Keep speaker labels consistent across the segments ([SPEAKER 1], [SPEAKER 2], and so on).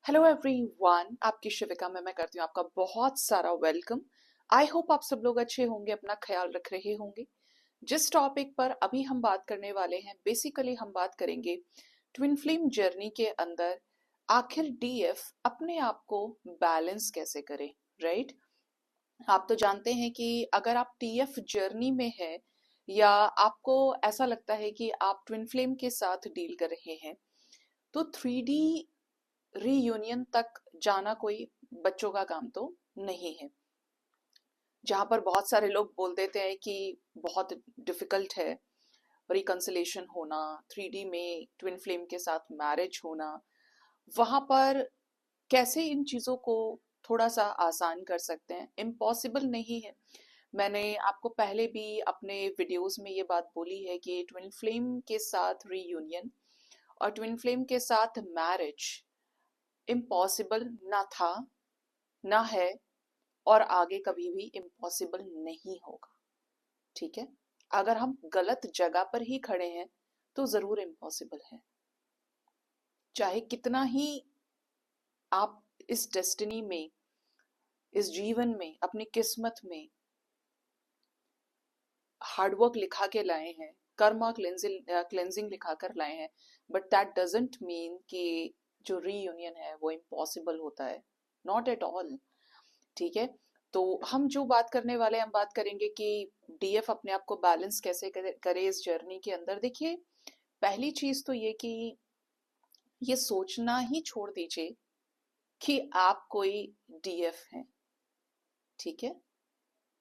[SPEAKER 1] Hello everyone, आपकी शिविका में मैं करती हूँ आपका बहुत सारा वेलकम। आई होप आप सब लोग अच्छे होंगे, अपना ख्याल रख रहे होंगे। जिस टॉपिक पर अभी हम बात करने वाले हैं, बेसिकली हम बात करेंगे ट्विन फ्लेम जर्नी के अंदर आखिर डीएफ अपने आप को बैलेंस कैसे करे। राइट, आप तो जानते हैं कि अगर आप टीएफ जर्नी में है या आपको ऐसा लगता है कि आप ट्विन फ्लेम के साथ डील कर रहे हैं, तो 3D रीयूनियन तक जाना कोई बच्चों का काम तो नहीं है। जहां पर बहुत सारे लोग बोल देते हैं कि बहुत डिफिकल्ट है रिकंसिलेशन होना, 3D में ट्विन फ्लेम के साथ मैरिज होना, वहां पर कैसे इन चीजों को थोड़ा सा आसान कर सकते हैं। इम्पॉसिबल नहीं है। मैंने आपको पहले भी अपने वीडियोस में ये बात बोली है कि ट्विन फ्लेम के साथ रीयूनियन और ट्विन फ्लेम के साथ मैरिज इम्पॉसिबल ना था, ना है, और आगे कभी भी इम्पॉसिबल नहीं होगा। ठीक है, अगर हम गलत जगह पर ही खड़े हैं तो जरूर इम्पॉसिबल है। चाहे कितना ही आप इस डेस्टिनी में, इस जीवन में, अपनी किस्मत में हार्डवर्क लिखा के लाए हैं, कर्मा क्लेंजिंग लिखा कर लाए हैं, बट दैट डजंट मीन कि जो रीयूनियन है वो इम्पॉसिबल होता है। Not at all. ठीक है, तो हम जो बात करने वाले हैं, हम बात करेंगे कि डीएफ अपने आप को बैलेंस कैसे करे इस जर्नी के अंदर। देखिए, पहली चीज तो ये कि ये सोचना ही छोड़ दीजिए कि आप कोई डीएफ हैं। ठीक है,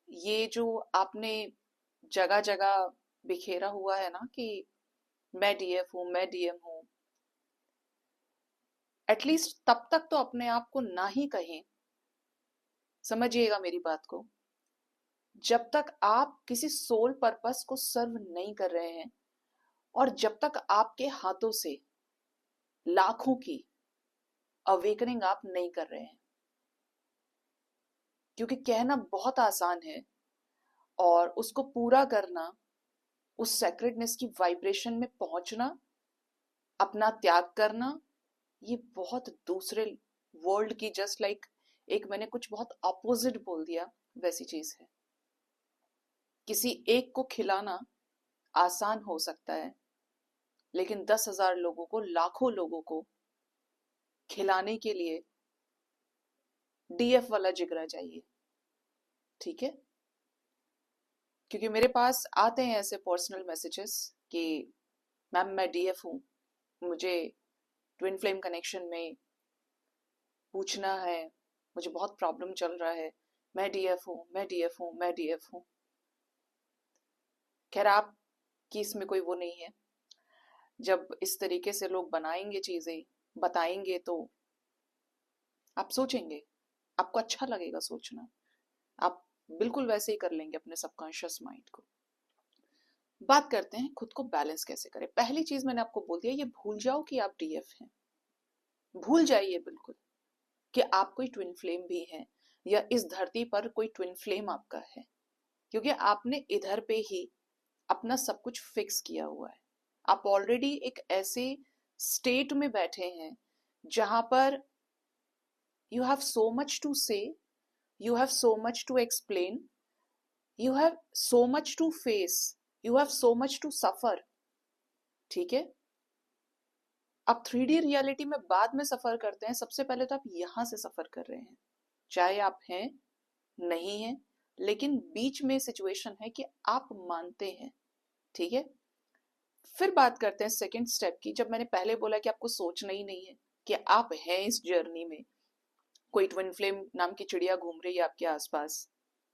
[SPEAKER 1] ये जो आपने जगह जगह बिखेरा हुआ है ना कि मैं डीएफ हूं, मैं डीएम हूं, एटलीस्ट तब तक तो अपने आप को ना ही कहें। समझिएगा मेरी बात को। जब तक आप किसी सोल पर्पस को सर्व नहीं कर रहे हैं और जब तक आपके हाथों से लाखों की अवेकनिंग आप नहीं कर रहे हैं, क्योंकि कहना बहुत आसान है और उसको पूरा करना, उस सेक्रेडनेस की वाइब्रेशन में पहुंचना, अपना त्याग करना, ये बहुत दूसरे वर्ल्ड की, जस्ट लाइक एक मैंने कुछ बहुत अपोजिट बोल दिया वैसी चीज है। किसी एक को खिलाना आसान हो सकता है, लेकिन 10,000 लोगों को, लाखों लोगों को खिलाने के लिए डीएफ वाला जिगरा चाहिए। ठीक है, क्योंकि मेरे पास आते हैं ऐसे पर्सनल मैसेजेस कि मैम मैं डीएफ हूँ, मुझे ट्विन फ्लेम कनेक्शन में पूछना है, मुझे बहुत प्रॉब्लम चल रहा है, मैं डीएफ हूँ, मैं डीएफ हूँ, मैं डीएफ हूँ। खैर, आपकी इसमें कोई वो नहीं है। जब इस तरीके से लोग बनाएंगे चीजें, बताएंगे, तो आप सोचेंगे, आपको अच्छा लगेगा सोचना, आप बिल्कुल वैसे ही कर लेंगे अपने सबकॉन्शियस माइंड को। बात करते हैं खुद को बैलेंस कैसे करें। पहली चीज मैंने आपको बोल दिया, ये भूल जाओ कि आप डीएफ हैं। भूल जाइए बिल्कुल कि आप कोई ट्विन फ्लेम भी हैं, या इस धरती पर कोई ट्विन फ्लेम आपका है, क्योंकि आपने इधर पे ही अपना सब कुछ फिक्स किया हुआ है। आप ऑलरेडी एक ऐसे स्टेट में बैठे हैं जहां पर you have so much to say, you have so much to explain, you have so much to face, you have so much to suffer. ठीक है, आप 3D रियलिटी में बाद में सफर करते हैं, सबसे पहले तो आप यहां से सफर कर रहे हैं। चाहे आप हैं, नहीं है, लेकिन बीच में सिचुएशन है कि आप मानते हैं। ठीक है, फिर बात करते हैं सेकंड स्टेप की। जब मैंने पहले बोला कि आपको सोचना ही नहीं है कि आप हैं इस जर्नी में, कोई ट्विन फ्लेम नाम की चिड़िया घूम रही है आपके आसपास,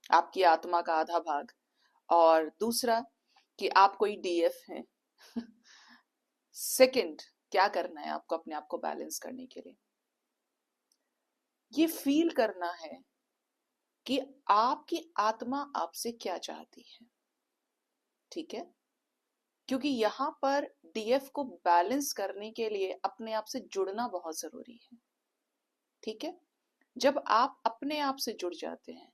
[SPEAKER 1] आपकी आत्मा का आधा भाग, और दूसरा कि आप कोई डीएफ हैं। सेकंड, क्या करना है आपको अपने आप को बैलेंस करने के लिए? ये फील करना है कि आपकी आत्मा आपसे क्या चाहती है। ठीक है, क्योंकि यहां पर डीएफ को बैलेंस करने के लिए अपने आप से जुड़ना बहुत जरूरी है। ठीक है, जब आप अपने आप से जुड़ जाते हैं,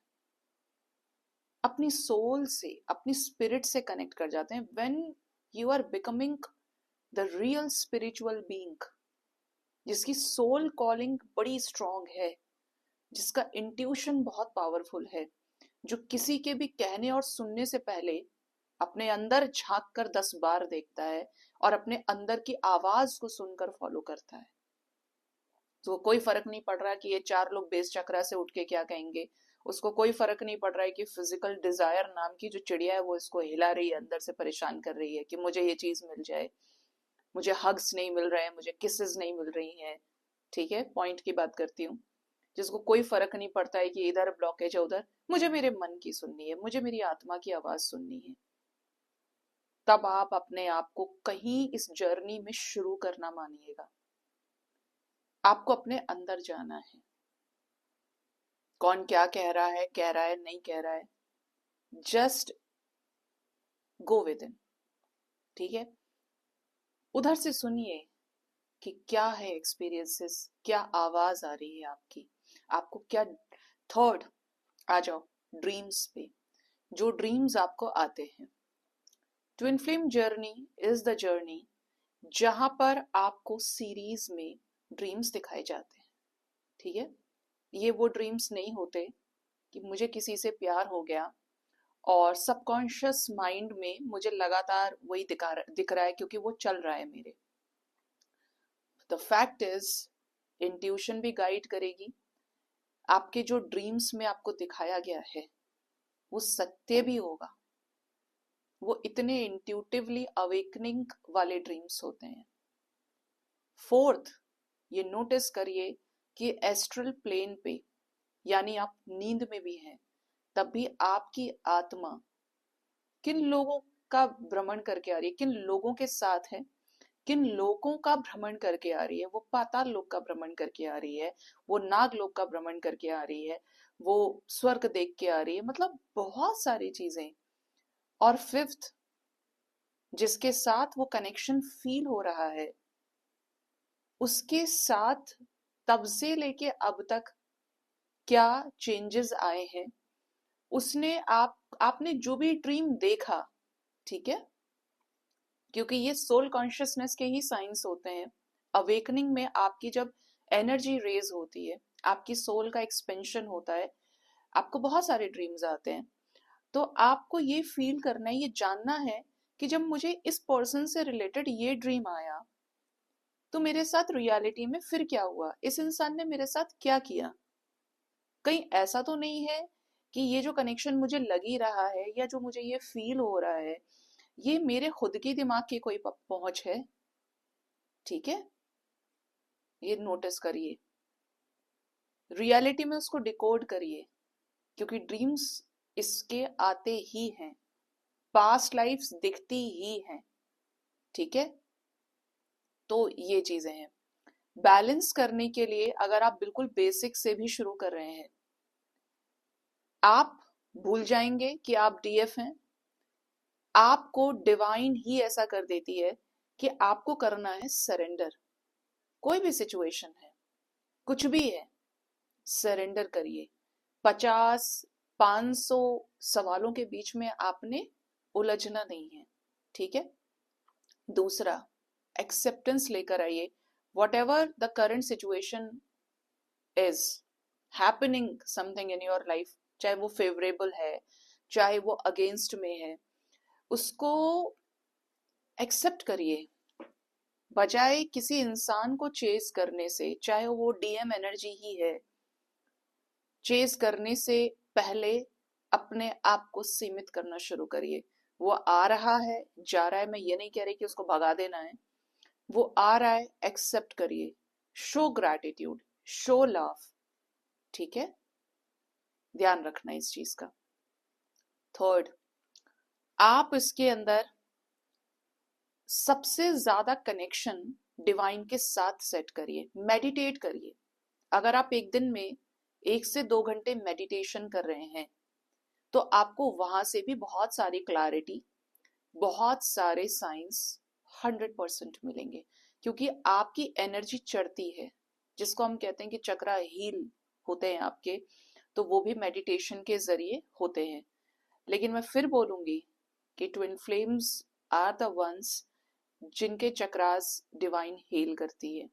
[SPEAKER 1] अपनी सोल से, अपनी स्पिरिट से कनेक्ट कर जाते हैं, when you are becoming the real spiritual being, जिसकी सोल कॉलिंग बड़ी स्ट्रांग है, जिसका इंट्यूशन बहुत पावरफुल है, जो किसी के भी कहने और सुनने से पहले अपने अंदर झांक कर 10 बार देखता है और अपने अंदर की आवाज को सुनकर फॉलो करता है। तो कोई फर्क नहीं पड़ रहा है कि ये 4 लोग बेस चक्रा से उठ के क्या कहेंगे, उसको कोई फर्क नहीं पड़ रहा है कि फिजिकल डिजायर नाम की जो चिड़िया है वो इसको हिला रही है, अंदर से परेशान कर रही है कि मुझे ये चीज मिल जाए, मुझे हग्स नहीं मिल रहे हैं, मुझे किसेस नहीं मिल रही हैं। ठीक है, पॉइंट की बात करती हूँ। जिसको कोई फर्क नहीं पड़ता है कि इधर ब्लॉकेज है उधर, मुझे मेरे मन की सुननी है, मुझे मेरी आत्मा की आवाज सुननी है। तब आप अपने आप को कहीं इस जर्नी में शुरू करना मानिएगा। आपको अपने अंदर जाना है। कौन क्या कह रहा है नहीं कह रहा है, जस्ट गो विद इन। ठीक है, उधर से सुनिए कि क्या है एक्सपीरियंसेस, क्या आवाज आ रही है आपकी, आपको क्या। थर्ड, आ जाओ ड्रीम्स पे। जो ड्रीम्स आपको आते हैं, twin flame journey is the journey जहां पर आपको सीरीज में ड्रीम्स दिखाए जाते हैं। ठीक है, ये वो ड्रीम्स नहीं होते कि मुझे किसी से प्यार हो गया और सबकॉन्शियस माइंड में मुझे लगातार वही दिख रहा है क्योंकि वो चल रहा है मेरे। द फैक्ट इज, इंट्यूशन भी गाइड करेगी। आपके जो ड्रीम्स में आपको दिखाया गया है वो सत्य भी होगा। वो इतने इंट्यूटिवली अवेकनिंग वाले ड्रीम्स होते हैं। फोर्थ, ये नोटिस करिए कि एस्ट्रल प्लेन पे, यानी आप नींद में भी हैं, तब भी आपकी आत्मा किन लोगों का भ्रमण करके आ रही है, किन लोगों के साथ है, किन लोगों का भ्रमण करके आ रही है। वो पाताल लोक का भ्रमण करके आ रही है, वो नाग लोक का भ्रमण करके आ रही है, वो स्वर्ग देख के आ रही है, मतलब बहुत सारी चीजें। और फिफ्थ, जिसके साथ वो कनेक्शन फील हो रहा है, उसके साथ तब से लेके अब तक क्या चेंजेस आए हैं, उसने आपने जो भी ड्रीम देखा। ठीक है, क्योंकि ये सोल कॉन्शियसनेस के ही साइंस होते हैं। अवेकनिंग में आपकी जब एनर्जी रेज होती है, आपकी सोल का एक्सपेंशन होता है, आपको बहुत सारे ड्रीम्स आते हैं। तो आपको ये फील करना है, ये जानना है कि जब मुझे इस पर्सन से रिलेटेड ये ड्रीम आया तो मेरे साथ रियलिटी में फिर क्या हुआ, इस इंसान ने मेरे साथ क्या किया। कहीं ऐसा तो नहीं है कि ये जो कनेक्शन मुझे लग ही रहा है या जो मुझे ये फील हो रहा है, ये मेरे खुद की दिमाग की कोई पहुंच है। ठीक है, ये नोटिस करिए, रियलिटी में उसको डिकोड करिए, क्योंकि ड्रीम्स इसके आते ही हैं, पास्ट लाइफ्स दिखती ही हैं। ठीक है, तो ये चीजें हैं। बैलेंस करने के लिए अगर आप बिल्कुल बेसिक से भी शुरू कर रहे हैं, आप भूल जाएंगे कि आप डीएफ हैं। आपको डिवाइन ही ऐसा कर देती है कि आपको करना है सरेंडर। कोई भी सिचुएशन है, कुछ भी है, सरेंडर करिए। 50-500 सवालों के बीच में आपने उलझना नहीं है। ठीक है, दूसरा, एक्सेप्टेंस लेकर आइए। What ever the current situation is happening something in your life, चाहे वो फेवरेबल है चाहे वो अगेंस्ट में है, उसको एक्सेप्ट करिए। बजाय किसी इंसान को चेस करने से, चाहे वो डीएम एनर्जी ही है, चेस करने से पहले अपने आप को सीमित करना शुरू करिए। वो आ रहा है, जा रहा है, मैं ये नहीं कह रही कि उसको भगा देना है। वो आ रहा है, एक्सेप्ट करिए, शो ग्रैटिट्यूड, शो लव। ठीक है, ध्यान रखना इस चीज का। थर्ड, आप इसके अंदर सबसे ज्यादा कनेक्शन डिवाइन के साथ सेट करिए, मेडिटेट करिए। अगर आप एक दिन में 1 से 2 घंटे मेडिटेशन कर रहे हैं तो आपको वहां से भी बहुत सारी क्लैरिटी, बहुत सारे साइंस 100% मिलेंगे, क्योंकि आपकी एनर्जी चढ़ती है, जिसको हम कहते हैं कि चक्रा हील होते हैं आपके, तो वो भी मेडिटेशन के जरिए होते हैं। लेकिन मैं फिर बोलूंगी कि twin flames are the ones जिनके चक्रास डिवाइन हील करती है।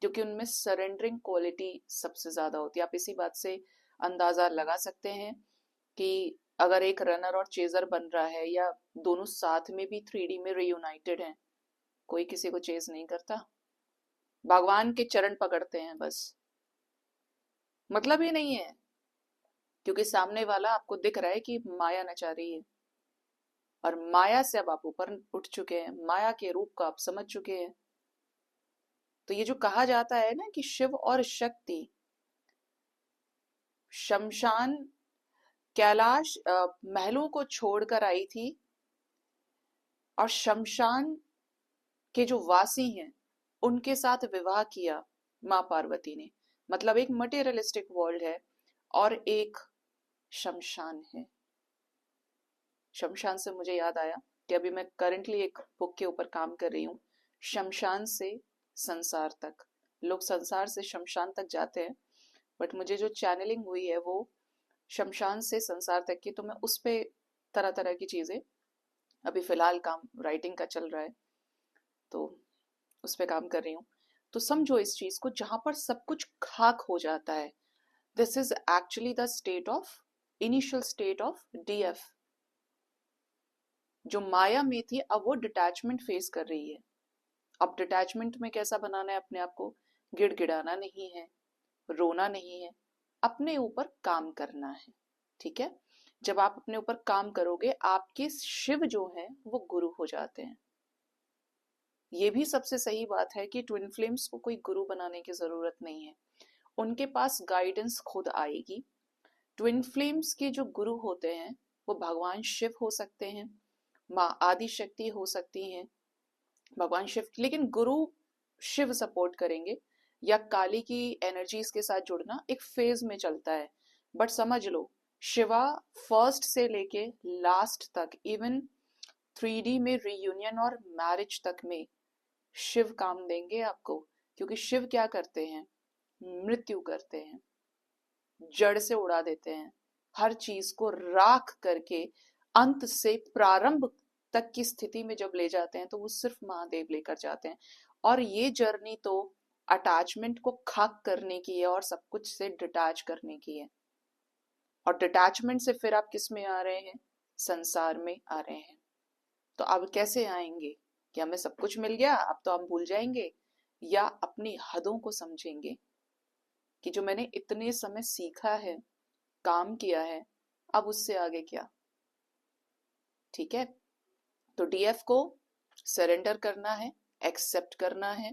[SPEAKER 1] क्योंकि उनमें सरेंडरिंग क्वालिटी सबसे ज्यादा होती है। आप इसी बात से अंदाजा लगा सकते हैं कि अगर एक रनर और चेजर बन रहा है या दोनों साथ में भी 3D में रियूनाइटेड हैं, कोई किसी को चेज नहीं करता, भगवान के चरण पकड़ते हैं बस। मतलब ही नहीं है, क्योंकि सामने वाला आपको दिख रहा है कि माया नचा रही है, और माया से अब आप ऊपर उठ चुके हैं, माया के रूप को आप समझ चुके हैं। तो ये जो कहा जाता है ना कि शिव और शक्ति, शमशान कैलाश महलों को छोड़कर आई थी, और शमशान के जो वासी हैं उनके साथ विवाह किया माँ पार्वती ने। मतलब एक मटेरियलिस्टिक वर्ल्ड है और एक शमशान है। शमशान से मुझे याद आया कि अभी मैं करंटली एक बुक के ऊपर काम कर रही हूँ, शमशान से संसार तक। लोग संसार से शमशान तक जाते हैं, बट मुझे जो चैनलिंग हुई है वो शमशान से संसार तक की। तो मैं उस पे तरह तरह की चीजें, अभी फिलहाल काम राइटिंग का चल रहा है तो उस पे काम कर रही हूँ। तो समझो इस चीज को, जहां पर सब कुछ खाक हो जाता है, this is actually the state of, initial state of DF. जो माया में थी अब वो डिटैचमेंट फेस कर रही है। अब डिटैचमेंट में कैसा बनाना है अपने आप को? गिड़गिड़ाना नहीं है, रोना नहीं है, अपने ऊपर काम करना है। ठीक है? जब आप अपने ऊपर काम करोगे, आपके शिव जो हैं वो गुरु हो जाते हैं। ये भी सबसे सही बात है कि ट्विन फ्लेम्स को कोई गुरु बनाने की जरूरत नहीं है, उनके पास गाइडेंस खुद आएगी। ट्विन फ्लेम्स के जो गुरु होते हैं वो भगवान शिव हो सकते हैं, माँ आदि शक्ति हो सकती हैं, भगवान शिव, लेकिन गुरु शिव सपोर्ट करेंगे, या काली की एनर्जीज के साथ जुड़ना एक फेज में चलता है। बट समझ लो, शिवा फर्स्ट से लेके लास्ट तक, इवन 3D में रीयूनियन और मैरिज तक में शिव काम देंगे आपको। क्योंकि शिव क्या करते हैं? मृत्यु करते हैं, जड़ से उड़ा देते हैं, हर चीज को राख करके अंत से प्रारंभ तक की स्थिति में जब ले जाते हैं तो वो सिर्फ महादेव लेकर जाते हैं। और ये जर्नी तो अटैचमेंट को खाक करने की है और सब कुछ से डिटैच करने की है। और डिटैचमेंट से फिर आप किस में आ रहे हैं? संसार में आ रहे हैं। तो अब कैसे आएंगे कि हमें सब कुछ मिल गया अब तो हम भूल जाएंगे, या अपनी हदों को समझेंगे कि जो मैंने इतने समय सीखा है, काम किया है, अब उससे आगे क्या? ठीक है? तो डीएफ को सरेंडर करना है, एक्सेप्ट करना है।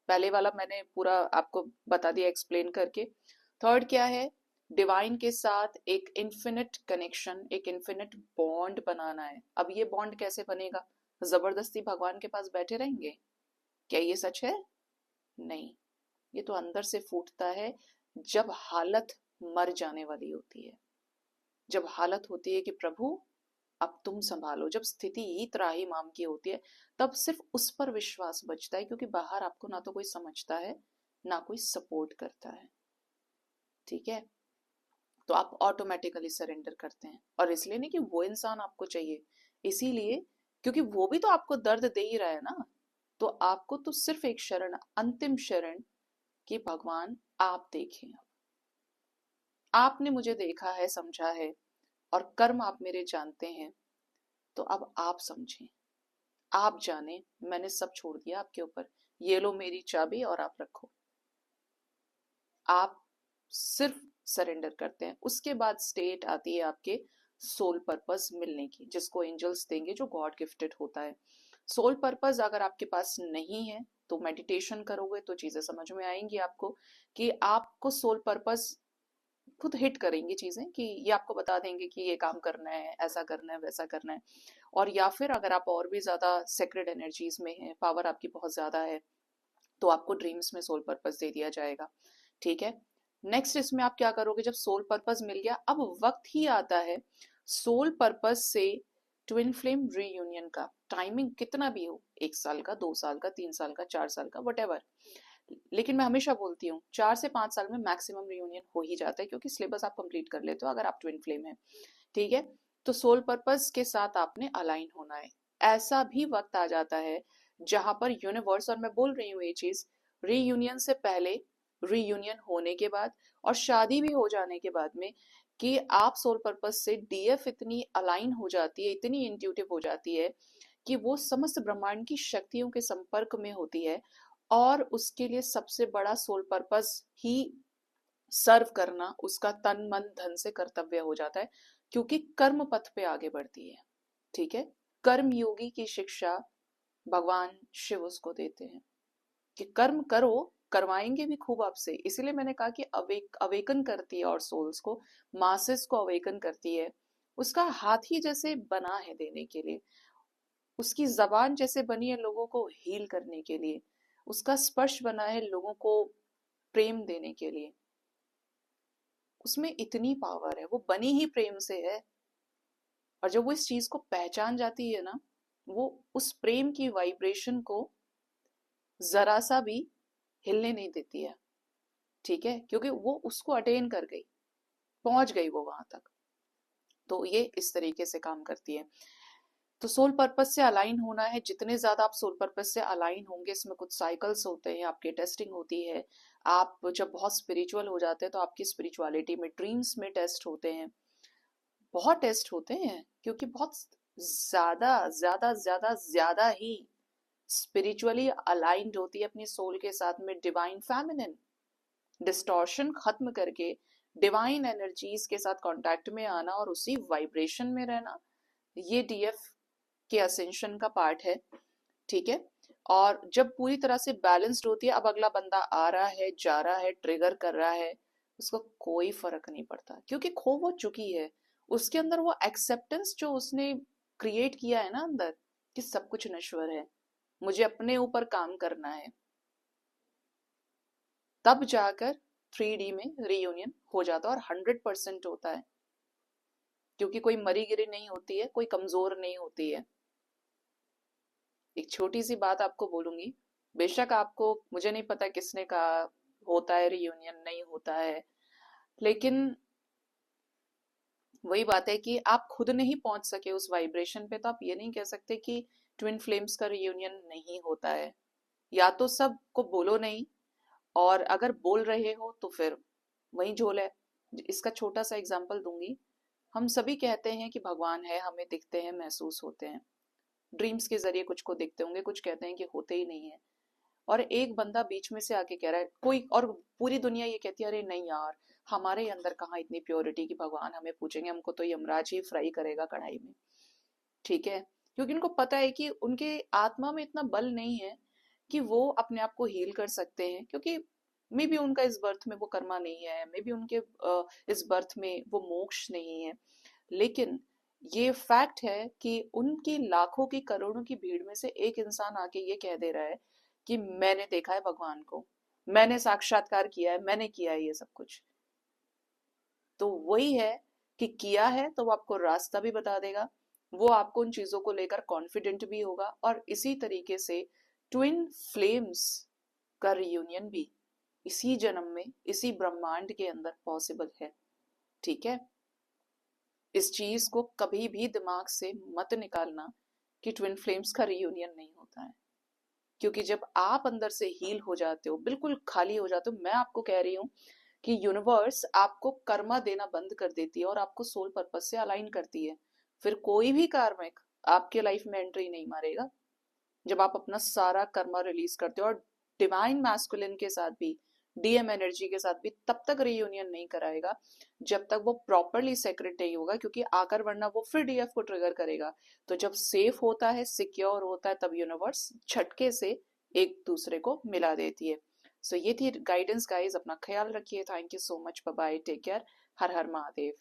[SPEAKER 1] पहले वाला मैंने पूरा आपको बता दिया एक्सप्लेन करके। थर्ड क्या है? डिवाइन के साथ एक इन्फिनिट कनेक्शन, एक इन्फिनिट बॉन्ड बनाना है। अब ये बॉन्ड कैसे बनेगा? जबरदस्ती भगवान के पास बैठे रहेंगे? क्या ये सच है? नहीं, ये तो अंदर से फूटता है जब हालत मर जाने वाली होती है, जब हालत होती है कि प्रभु अब तुम संभालो, जब स्थिति ही त्राहिमाम की होती है, तब सिर्फ उस पर विश्वास बचता है, क्योंकि बाहर आपको ना तो कोई समझता है ना कोई सपोर्ट करता है। ठीक है? तो आप ऑटोमेटिकली सरेंडर करते हैं, और इसलिए नहीं कि वो इंसान आपको चाहिए, इसीलिए क्योंकि वो भी तो आपको दर्द दे ही रहा है ना। तो आपको तो सिर्फ एक शरण, अंतिम शरण, कि भगवान आप देखें। अब आपने मुझे देखा है, समझा है, और कर्म आप मेरे जानते हैं, तो अब आप समझें, आप जाने, मैंने सब छोड़ दिया आपके ऊपर, ये लो मेरी चाबी और आप रखो। आप सिर्फ सरेंडर करते हैं। उसके बाद स्टेट आती है आपके सोल पर्पस मिलने की, जिसको एंजल्स देंगे, जो गॉड गिफ्टेड होता है। सोल पर्पस अगर आपके पास नहीं है तो मेडिटेशन करोगे तो चीजें समझ में आएंगी आपको, कि आपको सोल पर्पस खुद हिट करेंगी चीजें, कि ये आपको बता देंगे कि ये काम करना है, ऐसा करना है, वैसा करना है। और या फिर अगर आप और भी ज्यादा सेक्रेड एनर्जीज में हैं, पावर आपकी बहुत ज्यादा है, तो आपको ड्रीम्स में सोल पर्पस दे दिया जाएगा। ठीक है? नेक्स्ट इसमें आप क्या करोगे? जब सोल पर्पस मिल गया, अब वक्त ही आता है सोल पर्पस से ट्विन फ्लेम रीयूनियन का। टाइमिंग कितना भी हो, 1 साल का, 2 साल का, 3 साल का, 4 साल का, वट, लेकिन मैं हमेशा बोलती हूँ 4 से 5 साल में मैक्सिमम रियूनियन हो ही जाता है, क्योंकि सिलेबस आप कंप्लीट कर लेते हो अगर आप ट्विन फ्लेम है। ठीक है? तो सोल पर्पस के साथ आपने अलाइन होना है। ऐसा भी वक्त आ जाता है जहां पर यूनिवर्स, और मैं बोल रही हूँ ये चीज, रीयूनियन से पहले, रीयूनियन होने के बाद और शादी भी हो जाने के बाद में, कि आप सोल पर्पस से डीएफ इतनी अलाइन हो जाती है, इतनी इंट्यूटिव हो जाती है कि वो समस्त ब्रह्मांड की शक्तियों के संपर्क में होती है और उसके लिए सबसे बड़ा सोल पर्पस ही सर्व करना उसका तन मन धन से कर्तव्य हो जाता है, क्योंकि कर्म पथ पे आगे बढ़ती है। ठीक है, कर्म योगी की शिक्षा भगवान शिव उसको देते हैं कि कर्म करो, करवाएंगे भी खूब आपसे। इसीलिए मैंने कहा कि अवेकन करती है और सोल्स को, मासेस को अवेकन करती है। उसका हाथ ही जैसे बना है देने के लिए, उसकी जबान जैसे बनी है लोगों को हील करने के लिए, उसका स्पर्श बना है लोगों को प्रेम देने के लिए। उसमें इतनी पावर है, वो बनी ही प्रेम से है। और जब वो इस चीज को पहचान जाती है ना, वो उस प्रेम की वाइब्रेशन को जरा सा भी हिलने नहीं देती है। ठीक है, क्योंकि वो उसको अटेन कर गई, पहुंच गई वो वहां तक। तो ये इस तरीके से काम करती है। तो सोल पर्पस से अलाइन होना है, जितने ज्यादा आप सोल पर्पस से अलाइन होंगे, इसमें कुछ साइकिल्स होते हैं, आपकी टेस्टिंग होती है। आप जब बहुत स्पिरिचुअल हो जाते हैं तो आपकी स्पिरिचुअलिटी में, ड्रीम्स में टेस्ट होते हैं, बहुत टेस्ट होते हैं, क्योंकि बहुत ज्यादा ज्यादा ज्यादा ज्यादा ही स्पिरिचुअली अलाइंड होती है अपनी सोल के साथ में डिवाइन फेमिनिन। डिस्टॉर्शन खत्म करके डिवाइन एनर्जीज के साथ कांटेक्ट में आना और उसी वाइब्रेशन में रहना, ये डीएफ के असेंशन का पार्ट है। ठीक है, और जब पूरी तरह से बैलेंस्ड होती है, अब अगला बंदा आ रहा है, जा रहा है, ट्रिगर कर रहा है, उसको कोई फर्क नहीं पड़ता, क्योंकि खो वो चुकी है। उसके अंदर वो एक्सेप्टेंस जो उसने क्रिएट किया है ना अंदर, कि सब कुछ नश्वर है, मुझे अपने ऊपर काम करना है, तब जाकर 3D में रीयूनियन हो जाता है और 100% होता है। क्योंकि कोई मरी गिरी नहीं होती है, कोई कमजोर नहीं होती है। एक छोटी सी बात आपको बोलूंगी, बेशक आपको, मुझे नहीं पता किसने कहा होता है रीयूनियन, नहीं होता है, लेकिन वही बात है कि आप खुद नहीं पहुंच सके उस वाइब्रेशन पे, तो आप ये नहीं कह सकते कि ट्विन फ्लेम्स का रीयूनियन नहीं होता है। या तो सबको बोलो नहीं, और अगर बोल रहे हो तो फिर वही झोल है। इसका छोटा सा एग्जांपल दूंगी। हम सभी कहते हैं कि भगवान है, हमें दिखते हैं, महसूस होते हैं, ड्रीम्स के जरिए कुछ को दिखते होंगे, कुछ कहते हैं कि होते ही नहीं है। और एक बंदा बीच में से आके कह रहा है कोई, और पूरी दुनिया ये कहती है अरे नहीं यार, हमारे अंदर कहाँ इतनी प्योरिटी कि भगवान हमें पूछेंगे, हमको तो यमराज ही फ्राई करेगा कढ़ाई में। ठीक है, क्योंकि उनको पता है कि उनके आत्मा में इतना बल नहीं है कि वो अपने आप को हील कर सकते हैं, क्योंकि मे बी उनका इस बर्थ में वो कर्मा नहीं है, मे बी उनके इस बर्थ में वो मोक्ष नहीं है। लेकिन ये फैक्ट है कि उनकी लाखों की करोड़ों की भीड़ में से एक इंसान आके ये कह दे रहा है कि मैंने देखा है भगवान को, मैंने साक्षात्कार किया है, मैंने किया है ये सब कुछ। तो वही है कि किया है तो वो आपको रास्ता भी बता देगा, वो आपको उन चीजों को लेकर कॉन्फिडेंट भी होगा। और इसी तरीके से ट्विन फ्लेम्स का रियूनियन भी इसी जन्म में, इसी ब्रह्मांड के अंदर पॉसिबल है। ठीक है, इस चीज को कभी भी दिमाग से मत निकालना कि ट्विन फ्लेम्स का रियूनियन नहीं होता है। क्योंकि जब आप अंदर से हील हो जाते हो, बिल्कुल खाली हो जाते हो, मैं आपको कह रही हूँ कि यूनिवर्स आपको कर्मा देना बंद कर देती है और आपको सोल पर्पस से अलाइन करती है। फिर कोई भी कार्मिक आपके लाइफ में एंट्री नहीं मारेगा। जब आप अपना सारा कर्मा रिलीज करते हो, और डिवाइन मैस्कुलिन के साथ भी, डीएम एनर्जी के साथ भी तब तक रियूनियन नहीं कराएगा जब तक वो प्रॉपरली सेक्रेट नहीं होगा, क्योंकि आकर वरना वो फिर डीएफ को ट्रिगर करेगा। तो जब सेफ होता है, सिक्योर होता है, तब यूनिवर्स झटके से एक दूसरे को मिला देती है। सो ये थी गाइडेंस गाइस, अपना ख्याल रखिए। Thank you so much, bye bye, take care, हर हर महादेव।